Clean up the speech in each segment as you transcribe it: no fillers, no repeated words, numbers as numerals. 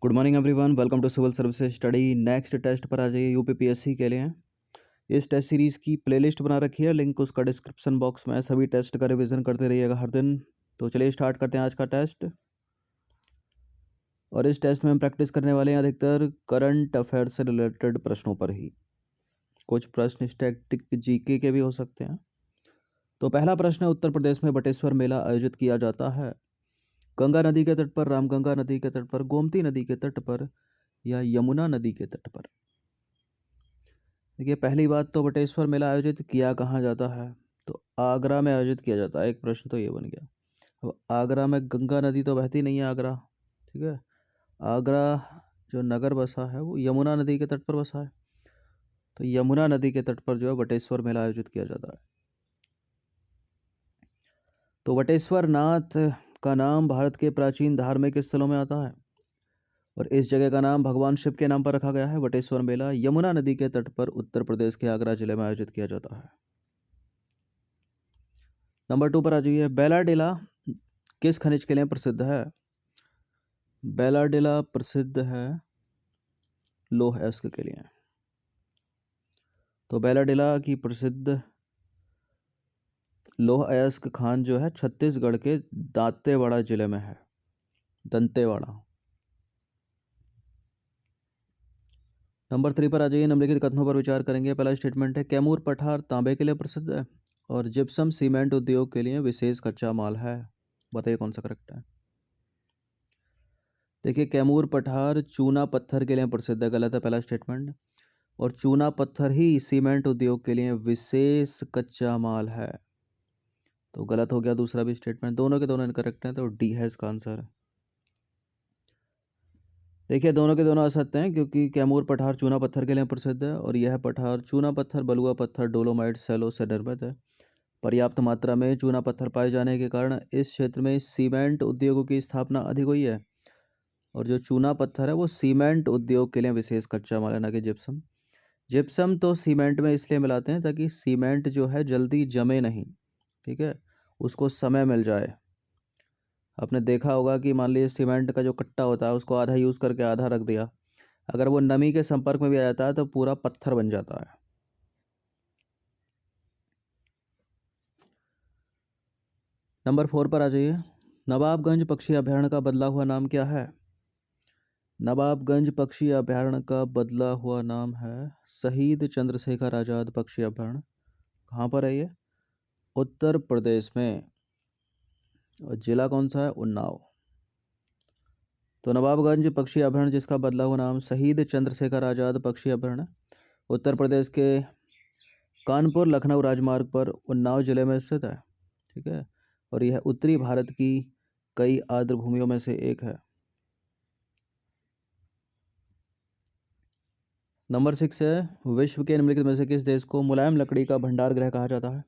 Good morning everyone, welcome to civil services study. Next test पर आ जाइए, UPPSC के लिए। इस टेस्ट सीरीज़ की प्लेलिस्ट बना रखी है, लिंक उसका डिस्क्रिप्शन बॉक्स में। सभी टेस्ट का रिवीजन करते रहिएगा हर दिन। तो चलिए स्टार्ट करते हैं आज का टेस्ट। और इस टेस्ट में हम प्रैक्टिस करने वाले हैं अधिकतर करंट अफेयर से रिलेटेड प्रश्नों पर ही। कुछ प्रश्न स्टैटिक जीके के भी हो सकते हैं। तो पहला प्रश्न है, उत्तर प्रदेश में बटेश्वर मेला आयोजित किया जाता है गंगा नदी के तट पर, रामगंगा नदी के तट पर, गोमती नदी के तट पर या यमुना नदी के तट पर। देखिए, पहली बात तो बटेश्वर मेला आयोजित किया कहाँ जाता है, तो आगरा में आयोजित किया जाता है। एक प्रश्न तो ये बन गया। अब आगरा में गंगा नदी तो बहती नहीं है, आगरा, ठीक है। आगरा जो नगर बसा है वो यमुना नदी के तट पर बसा है, तो यमुना नदी के तट पर जो है बटेश्वर मेला आयोजित किया जाता है। तो बटेश्वर नाथ का नाम भारत के प्राचीन धार्मिक स्थलों में आता है और इस जगह का नाम भगवान शिव के नाम पर रखा गया है। बटेश्वर मेला यमुना नदी के तट पर उत्तर प्रदेश के आगरा जिले में आयोजित किया जाता है। नंबर 2 पर आ जाइए। बेलाडेला किस खनिज के लिए प्रसिद्ध है? बेलाडेला प्रसिद्ध है लौह अयस्क के लिए। तो बेलाडेला की प्रसिद्ध लौह अयस्क खान जो है छत्तीसगढ़ के दांतेवाड़ा जिले में है, दंतेवाड़ा। नंबर 3 पर आ जाइए। निम्नलिखित कथनों पर विचार करेंगे। पहला स्टेटमेंट है, कैमूर पठार तांबे के लिए प्रसिद्ध है और जिप्सम सीमेंट उद्योग के लिए विशेष कच्चा माल है। बताइए कौन सा करेक्ट है। देखिए, कैमूर पठार चूना पत्थर के लिए प्रसिद्ध है, गलत है पहला स्टेटमेंट। और चूना पत्थर ही सीमेंट उद्योग के लिए विशेष कच्चा माल है, तो गलत हो गया दूसरा भी स्टेटमेंट। दोनों के दोनों इनकरेक्ट हैं, तो डी है इसका आंसर। देखिए, दोनों के दोनों असत्य हैं क्योंकि कैमूर पठार चूना पत्थर के लिए प्रसिद्ध है और यह पठार चूना पत्थर, बलुआ पत्थर, डोलोमाइट, सैलो से निर्मित है। पर्याप्त मात्रा में चूना पत्थर पाए जाने के कारण इस क्षेत्र में सीमेंट उद्योगों की स्थापना अधिक हुई है और जो चूना पत्थर है वो सीमेंट उद्योग के लिए विशेष कच्चा माल है, ना कि जिप्सम। जिप्सम तो सीमेंट में इसलिए मिलाते हैं ताकि सीमेंट जो है जल्दी जमे नहीं, ठीक है, उसको समय मिल जाए। आपने देखा होगा कि मान लीजिए सीमेंट का जो कट्टा होता है उसको आधा यूज़ करके आधा रख दिया, अगर वो नमी के संपर्क में भी आ जाता है तो पूरा पत्थर बन जाता है। नंबर 4 पर आ जाइए। नवाबगंज पक्षी अभयारण्य का बदला हुआ नाम क्या है? नवाबगंज पक्षी अभयारण्य का बदला हुआ नाम है शहीद चंद्रशेखर आज़ाद पक्षी अभयारण्य। कहाँ पर है ये? उत्तर प्रदेश में। और जिला कौन सा है? उन्नाव। तो नवाबगंज पक्षी अभयारण्य जिसका बदला हुआ नाम शहीद चंद्रशेखर आज़ाद पक्षी अभयारण्य उत्तर प्रदेश के कानपुर लखनऊ राजमार्ग पर उन्नाव जिले में स्थित है, ठीक है। और यह उत्तरी भारत की कई आर्द्र भूमियों में से एक है। नंबर 6 है, विश्व के निम्नलिखित में से किस देश को मुलायम लकड़ी का भंडार गृह कहा जाता है?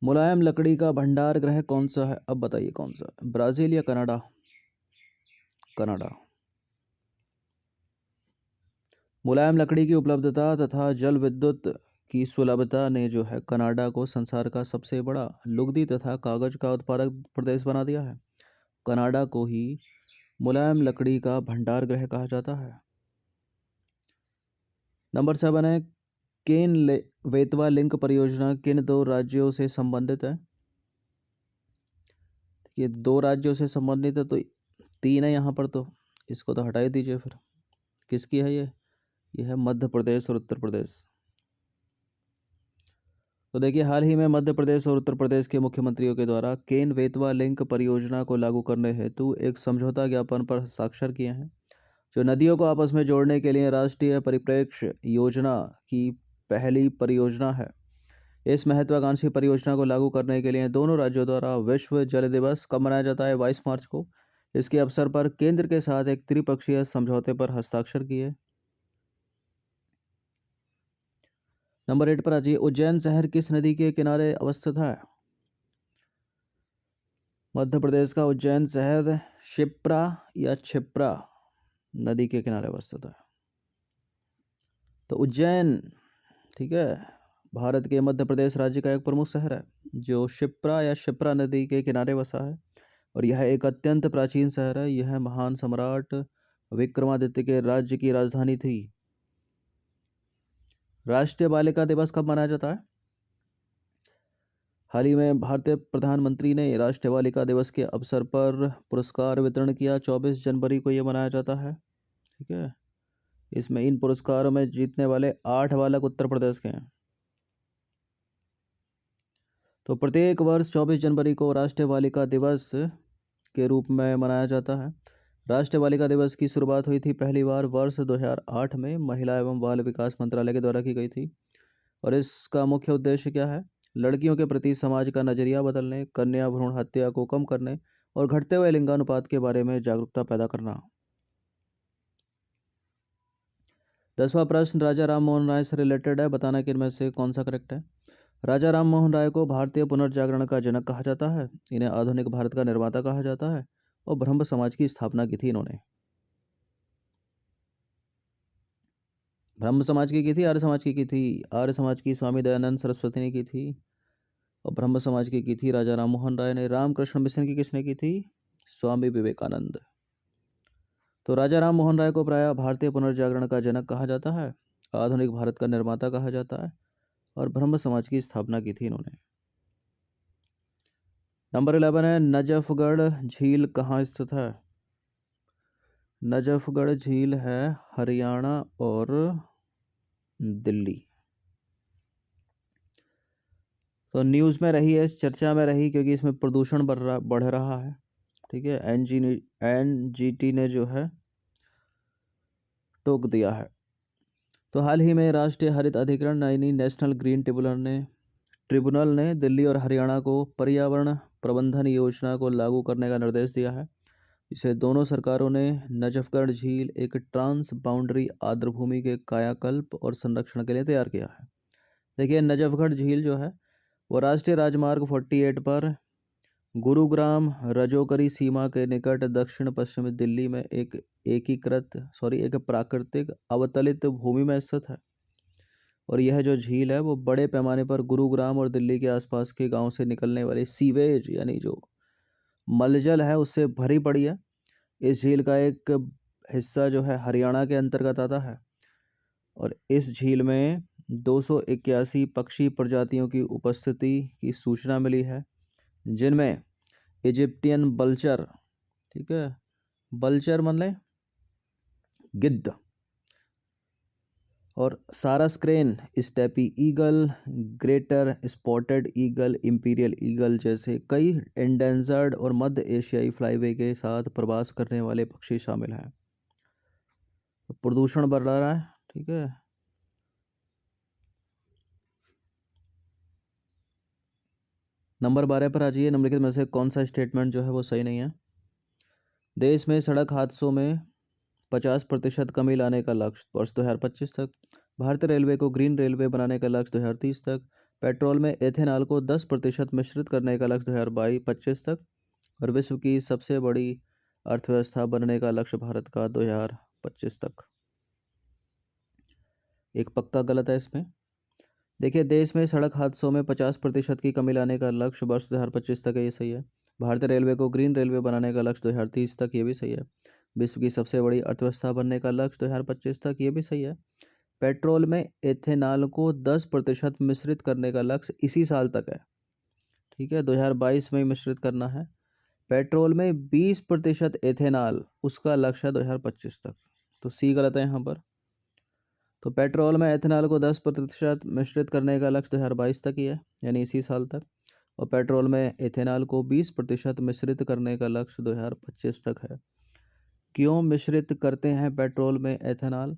मुलायम लकड़ी का भंडार गृह कौन सा है? अब बताइए कौन सा, ब्राजील या कनाडा? कनाडा। मुलायम लकड़ी की उपलब्धता तथा जल विद्युत की सुलभता ने जो है कनाडा को संसार का सबसे बड़ा लुगदी तथा कागज का उत्पादक प्रदेश बना दिया है। कनाडा को ही मुलायम लकड़ी का भंडार गृह कहा जाता है। नंबर 7 है, वेतवा लिंक परियोजना किन दो राज्यों से संबंधित है? ये दो राज्यों से संबंधित है, तो 3 है यहाँ पर, तो इसको तो हटा ही दीजिए फिर। किसकी है ये? यह है मध्य प्रदेश और उत्तर प्रदेश। तो देखिए, हाल ही में मध्य प्रदेश और उत्तर प्रदेश के मुख्यमंत्रियों के द्वारा केन वेतवा लिंक परियोजना को लागू करने हेतु एक समझौता ज्ञापन पर हस्ताक्षर किए हैं, जो नदियों को आपस में जोड़ने के लिए राष्ट्रीय परिप्रेक्ष्य योजना की पहली परियोजना है। इस महत्वाकांक्षी परियोजना को लागू करने के लिए दोनों राज्यों द्वारा विश्व जल दिवस कब मनाया जाता है? 22 मार्च को। इसके अवसर पर केंद्र के साथ एक त्रिपक्षीय समझौते पर हस्ताक्षर किए। नंबर 8 पर आ जाइए। उज्जैन शहर किस नदी के किनारे अवस्थित है? मध्य प्रदेश का उज्जैन शहर शिप्रा या क्षिप्रा नदी के किनारे अवस्थित है। तो उज्जैन, ठीक है, भारत के मध्य प्रदेश राज्य का एक प्रमुख शहर है जो शिप्रा या शिप्रा नदी के किनारे बसा है। और यह एक अत्यंत प्राचीन शहर है। यह महान सम्राट विक्रमादित्य के राज्य की राजधानी थी। राष्ट्रीय बालिका दिवस कब मनाया जाता है? हाल ही में भारतीय प्रधानमंत्री ने राष्ट्रीय बालिका दिवस के अवसर पर पुरस्कार वितरण किया। 24 जनवरी को यह मनाया जाता है। ठीक है, इसमें इन पुरस्कारों में जीतने वाले 8 बालक उत्तर प्रदेश के हैं। तो प्रत्येक वर्ष 24 जनवरी को राष्ट्रीय बालिका दिवस के रूप में मनाया जाता है। राष्ट्रीय बालिका दिवस की शुरुआत हुई थी पहली बार वर्ष 2008 में महिला एवं बाल विकास मंत्रालय के द्वारा की गई थी। और इसका मुख्य उद्देश्य क्या है? लड़कियों के प्रति समाज का नजरिया बदलने, कन्या भ्रूण हत्या को कम करने और घटते हुए लिंगानुपात के बारे में जागरूकता पैदा करना। 10वां प्रश्न राजा राम मोहन राय से रिलेटेड है। बताना कि इनमें से कौन सा करेक्ट है। राजा राम मोहन राय को भारतीय पुनर्जागरण का जनक कहा जाता है। इन्हें आधुनिक भारत का निर्माता कहा जाता है और ब्रह्म समाज की स्थापना की थी इन्होंने। ब्रह्म समाज की थी, आर्य समाज की थी? आर्य समाज की स्वामी दयानंद सरस्वती ने की थी और ब्रह्म समाज की थी राजा राम मोहन राय ने। रामकृष्ण मिशन की किसने की थी? स्वामी विवेकानंद। तो राजा राम मोहन राय को प्रायः भारतीय पुनर्जागरण का जनक कहा जाता है, आधुनिक भारत का निर्माता कहा जाता है और ब्रह्म समाज की स्थापना की थी इन्होंने। नंबर 11 है नजफगढ़ झील कहाँ स्थित है? नजफगढ़ झील है हरियाणा और दिल्ली। तो न्यूज़ में रही है, चर्चा में रही, क्योंकि इसमें प्रदूषण बढ़ रहा है। ठीक है, एनजीटी ने जो है टोक दिया है। तो हाल ही में राष्ट्रीय हरित अधिकरण यानी नेशनल ग्रीन ट्रिब्यूनल ने दिल्ली और हरियाणा को पर्यावरण प्रबंधन योजना को लागू करने का निर्देश दिया है। इसे दोनों सरकारों ने नजफगढ़ झील एक ट्रांस बाउंड्री आर्द्रभूमि के कायाकल्प और संरक्षण के लिए तैयार किया है। देखिए, नजफगढ़ झील जो है वो राष्ट्रीय राजमार्ग 48 पर गुरुग्राम रजौकरी सीमा के निकट दक्षिण पश्चिम दिल्ली में एक प्राकृतिक अवतलित भूमि में स्थित है। और यह जो झील है वो बड़े पैमाने पर गुरुग्राम और दिल्ली के आसपास के गांव से निकलने वाले सीवेज यानी जो मलजल है उससे भरी पड़ी है। इस झील का एक हिस्सा जो है हरियाणा के अंतर्गत आता है और इस झील में 281 पक्षी प्रजातियों की उपस्थिति की सूचना मिली है, जिनमें इजिप्टियन बल्चर, ठीक है, बल्चर मतलब गिद्ध, और सारस crane, steppe eagle, greater spotted eagle, imperial eagle जैसे कई एंडेंजर्ड और मध्य एशियाई फ्लाईवे के साथ प्रवास करने वाले पक्षी शामिल हैं। प्रदूषण बढ़ रहा है। ठीक है, नंबर 12 पर आ जाइए। निम्नलिखित में से कौन सा स्टेटमेंट जो है वो सही नहीं है? देश में सड़क हादसों में 50% कमी लाने का लक्ष्य वर्ष 2025 तक। भारतीय रेलवे को ग्रीन रेलवे बनाने का लक्ष्य 2030 तक। पेट्रोल में एथेनॉल को 10% मिश्रित करने का लक्ष्य 2025 तक। और विश्व की सबसे बड़ी अर्थव्यवस्था बनने का लक्ष्य भारत का 2025 तक। एक पक्का गलत है इसमें। देखिए, देश में सड़क हादसों में 50% की कमी लाने का लक्ष्य वर्ष 2025 तक है, ये सही है। भारतीय रेलवे को ग्रीन रेलवे बनाने का लक्ष्य 2030 तक, ये भी सही है। विश्व की सबसे बड़ी अर्थव्यवस्था बनने का लक्ष्य 2025 तक, ये भी सही है। पेट्रोल में एथेनॉल को 10% मिश्रित करने का लक्ष्य इसी साल तक है। ठीक है, 2022 में मिश्रित करना है। पेट्रोल में 20% एथेनॉल, उसका लक्ष्य है 2025 तक। तो सी गलत है यहाँ पर। तो पेट्रोल में एथेनॉल को 10% मिश्रित करने का लक्ष्य 2022 तक ही है, यानी इसी साल तक। और पेट्रोल में एथेनॉल को 20% मिश्रित करने का लक्ष्य 2025 तक है। क्यों मिश्रित करते हैं पेट्रोल में एथेनॉल?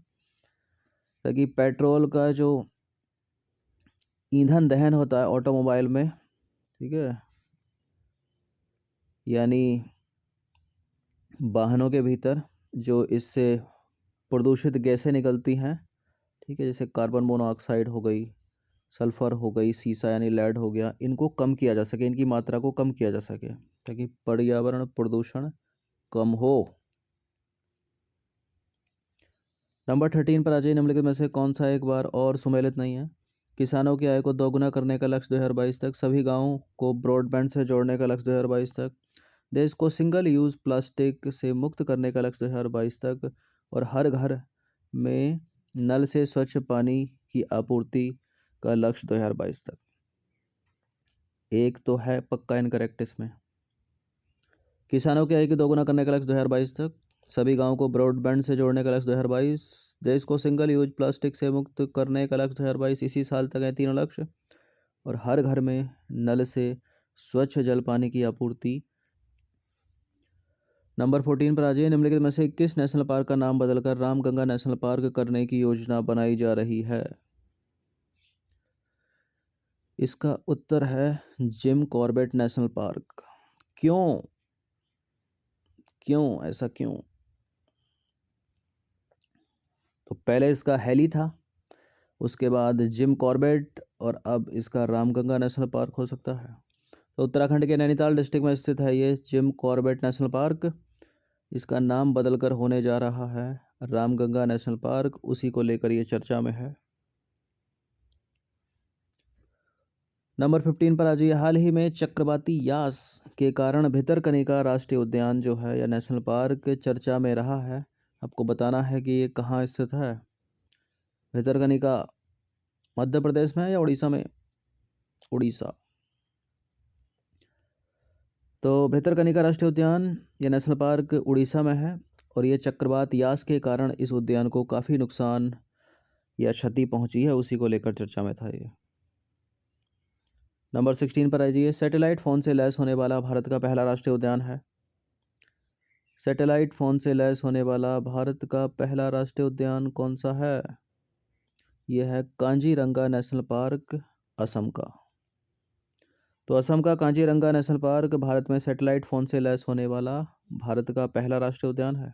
ताकि पेट्रोल का जो ईंधन दहन होता है ऑटोमोबाइल में, ठीक है, यानी वाहनों के भीतर जो इससे प्रदूषित गैसें निकलती हैं, ठीक है, जैसे कार्बन मोनोऑक्साइड हो गई, सल्फर हो गई, सीसा यानी लेड हो गया, इनको कम किया जा सके, इनकी मात्रा को कम किया जा सके ताकि पर्यावरण प्रदूषण कम हो। नंबर 13 पर आ जाइए। निम्नलिखित में से कौन सा एक बार और सुमेलित नहीं है? किसानों की आय को दोगुना करने का लक्ष्य 2022 तक। सभी गाँवों को ब्रॉडबैंड से जोड़ने का लक्ष्य 2022 तक। देश को सिंगल यूज़ प्लास्टिक से मुक्त करने का लक्ष्य 2022 तक और हर घर में नल से स्वच्छ पानी की आपूर्ति का लक्ष्य 2022 तक। एक तो है पक्का इनकरेक्ट इसमें। किसानों की आय को दोगुना करने का लक्ष्य 2022 तक, सभी गांवों को ब्रॉडबैंड से जोड़ने का लक्ष्य 2022, देश को सिंगल यूज प्लास्टिक से मुक्त करने का लक्ष्य 2022, इसी साल तक है तीनों लक्ष्य, और हर घर में नल से स्वच्छ जल पानी की आपूर्ति। नंबर 14 पर आ जाइए। निम्नलिखित में से किस नेशनल पार्क का नाम बदलकर रामगंगा नेशनल पार्क करने की योजना बनाई जा रही है? इसका उत्तर है जिम कॉर्बेट नेशनल पार्क। क्यों क्यों ऐसा क्यों? तो पहले इसका हेली था, उसके बाद जिम कॉर्बेट, और अब इसका रामगंगा नेशनल पार्क हो सकता है। तो उत्तराखंड के नैनीताल डिस्ट्रिक्ट में स्थित है ये जिम कॉर्बेट नेशनल पार्क। इसका नाम बदलकर होने जा रहा है रामगंगा नेशनल पार्क, उसी को लेकर ये चर्चा में है। नंबर 15 पर आ जाइए। हाल ही में चक्रवाती यास के कारण भितरकनिका राष्ट्रीय उद्यान जो है या नेशनल पार्क चर्चा में रहा है। आपको बताना है कि ये कहाँ स्थित है। भितरकनिका मध्य प्रदेश में है या उड़ीसा में? उड़ीसा। तो भितरकनिका राष्ट्रीय उद्यान या नेशनल पार्क उड़ीसा में है, और ये चक्रवात यास के कारण इस उद्यान को काफ़ी नुकसान या क्षति पहुंची है, उसी को लेकर चर्चा में था ये। नंबर 16 पर आ जाइए। सैटेलाइट फ़ोन से लैस होने वाला भारत का पहला राष्ट्रीय उद्यान है। सैटेलाइट फ़ोन से लैस होने वाला भारत का पहला राष्ट्रीय उद्यान कौन सा है? यह है कांजीरंगा नेशनल पार्क, असम का। तो असम का कांजीरंगा नेशनल पार्क भारत में सैटेलाइट फ़ोन से लैस होने वाला भारत का पहला राष्ट्रीय उद्यान है।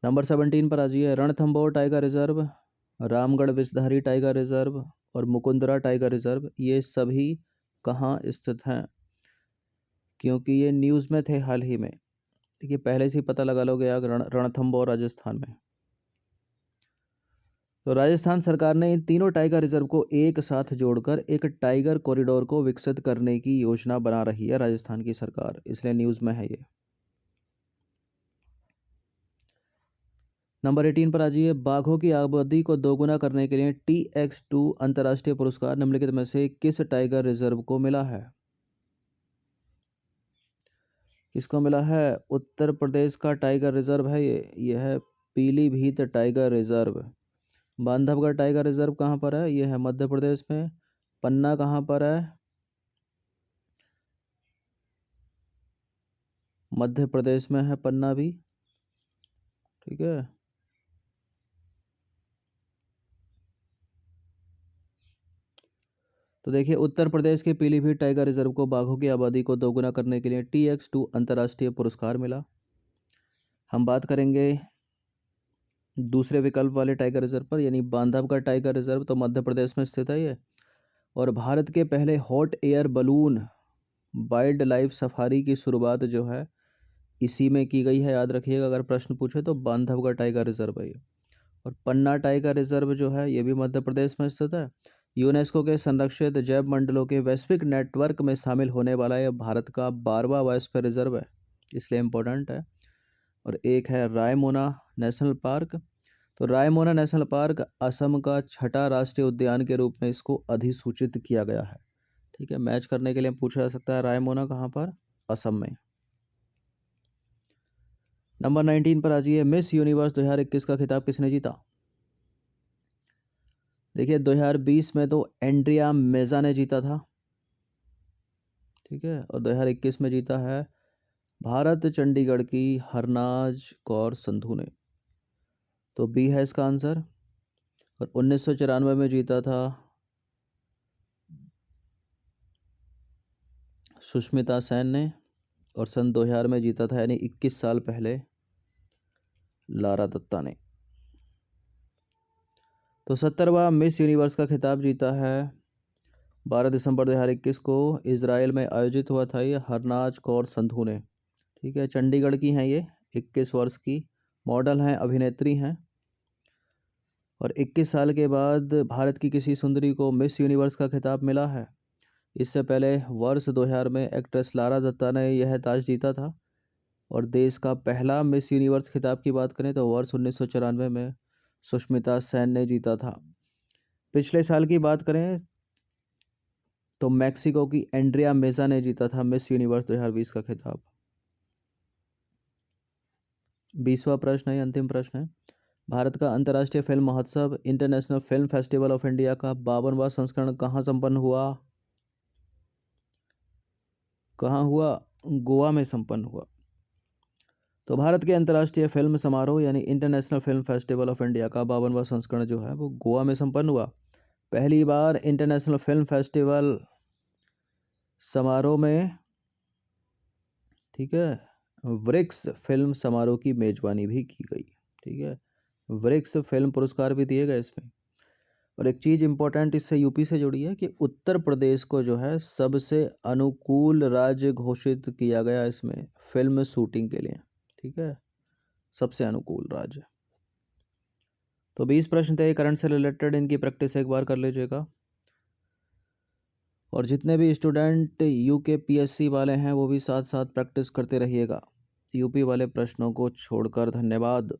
नंबर 17 पर आ जाइए। Ranthambore tiger reserve, Ramgarh Vishdhari tiger reserve और मुकुंदरा टाइगर रिजर्व, ये सभी कहाँ स्थित हैं? क्योंकि ये न्यूज़ में थे हाल ही में। देखिए पहले से ही पता लगा लोगे आप, रणथंभौर राजस्थान में। तो राजस्थान सरकार ने इन तीनों टाइगर रिजर्व को एक साथ जोड़कर एक टाइगर कॉरिडोर को विकसित करने की योजना बना रही है राजस्थान की सरकार, इसलिए न्यूज़ में है ये। नंबर 18 पर आ जाइए। बाघों की आबादी को दोगुना करने के लिए TX2 अंतर्राष्ट्रीय पुरस्कार निम्नलिखित में से किस टाइगर रिजर्व को मिला है? किसको मिला है? उत्तर प्रदेश का टाइगर रिजर्व है ये है Pilibhit tiger reserve. Bandhavgarh tiger reserve कहाँ पर है? ये है मध्य प्रदेश में। पन्ना कहाँ पर है? मध्य प्रदेश में है पन्ना भी। ठीक है। तो देखिए उत्तर प्रदेश के पीलीभीत टाइगर रिजर्व को बाघों की आबादी को दोगुना करने के लिए TX2 अंतर्राष्ट्रीय पुरस्कार मिला। हम बात करेंगे दूसरे विकल्प वाले टाइगर रिजर्व पर, यानी बांधवगढ़ टाइगर रिजर्व, तो मध्य प्रदेश में स्थित है ये। और भारत के पहले hot air balloon wild life safari की शुरुआत जो है इसी में की गई है, याद रखिएगा अगर प्रश्न पूछे तो। बांधवगढ़ टाइगर रिजर्व है ये। और पन्ना टाइगर रिजर्व जो है ये भी मध्य प्रदेश में स्थित है। यूनेस्को के संरक्षित जैव मंडलों के वैश्विक नेटवर्क में शामिल होने वाला यह भारत का 12वां बायोस्फीयर रिजर्व है, इसलिए इम्पोर्टेंट है। और एक है रायमोना नेशनल पार्क। तो रायमोना नेशनल पार्क असम का छठा राष्ट्रीय उद्यान के रूप में इसको अधिसूचित किया गया है। ठीक है, मैच करने के लिए पूछा जा सकता है रायमोना कहाँ पर? असम में। नंबर 19 पर आ जाइए। मिस यूनिवर्स 2021 का खिताब किसने जीता? देखिए 2020 में तो एंड्रिया मेजा ने जीता था। ठीक है, और 2021 में जीता है भारत चंडीगढ़ की हरनाज कौर संधू ने। तो बी है इसका आंसर। और 1994 में जीता था सुष्मिता सेन ने, और सन 2000 में जीता था, यानी 21 साल पहले, लारा दत्ता ने। तो 70वां मिस यूनिवर्स का खिताब जीता है 12 दिसंबर 2021 को इजराइल में आयोजित हुआ था ये हरनाज कौर संधू ने। ठीक है, चंडीगढ़ की हैं ये, 21 वर्ष की मॉडल हैं, अभिनेत्री हैं। और 21 साल के बाद भारत की किसी सुंदरी को मिस यूनिवर्स का खिताब मिला है? इससे पहले वर्ष 2000 में एक्ट्रेस लारा दत्ता ने यह ताज जीता था। और देश का पहला मिस यूनिवर्स खिताब की बात करें तो वर्ष 1994 में सुष्मिता सेन ने जीता था। पिछले साल की बात करें तो मैक्सिको की एंड्रिया मेजा ने जीता था मिस यूनिवर्स 2020 का खिताब। 20वां प्रश्न है, अंतिम प्रश्न है। भारत का अंतर्राष्ट्रीय फिल्म महोत्सव international film festival of India का 52वां संस्करण कहाँ संपन्न हुआ? कहाँ हुआ? गोवा में संपन्न हुआ। तो भारत के अंतर्राष्ट्रीय फिल्म समारोह यानी international film festival of India का 52वां संस्करण जो है वो गोवा में संपन्न हुआ। पहली बार इंटरनेशनल फिल्म फेस्टिवल समारोह में, ठीक है, वृक्ष फिल्म समारोह की मेजबानी भी की गई। ठीक है, वृक्ष फिल्म पुरस्कार भी दिए गए इसमें। और एक चीज़ इंपॉर्टेंट इससे यूपी से जुड़ी है कि उत्तर प्रदेश को जो है सबसे अनुकूल राज्य घोषित किया गया इसमें फिल्म शूटिंग के लिए। ठीक है, सबसे अनुकूल राज्य। तो 20 प्रश्न थे करंट से रिलेटेड, इनकी प्रैक्टिस एक बार कर लीजिएगा। और जितने भी स्टूडेंट यूके पीएससी वाले हैं वो भी साथ साथ प्रैक्टिस करते रहिएगा यूपी वाले प्रश्नों को छोड़कर। धन्यवाद।